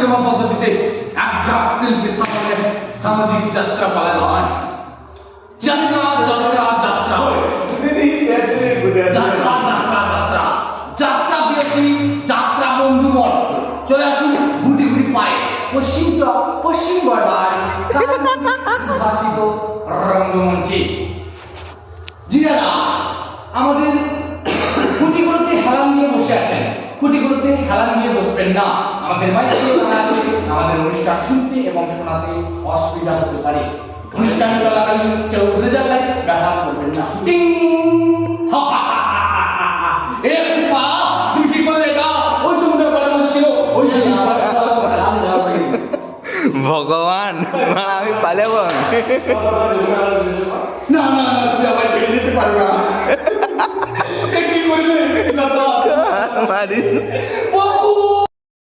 Cinema পদ্ধতিতে এক ঝাঁক শিল্পীর সামনে সামাজিক যাত্রা পালন হয়। যাত্রা যাত্রা যাত্রা যাত্রা যাত্রা যাত্রা যাত্রা বিরতি যাত্রা বন্ধুমত চলে আসুন গুটি গুটি পায়ে পশ্চিম বর্ডার ভাষিত রঙ্গমঞ্চে। জি দাদা, আমাদের খুঁটিগুলোতে হেলান নিয়ে বসে আছেন, খুঁটিগুলোতে হেলান নিয়ে বসবেন না। আমাদের মাইকে জানা আছে আমাদের অনুষ্ঠান শুনতে এবং শোনাতে অসুবিধা হতে পারে। অনুষ্ঠান চলাকালীন কেউ রেজাল্ট লাইট ব্যবহার করবেন না। এ পুষ্পা, তুমি কি করলে এটা? ওই তো মুখে বলা বলছিল ওই ভগবান, আমি পালাবো। না না না, তুমি আবার ছেড়ে যেতে পারবে না। কি করলে দাদা? মারি বাবু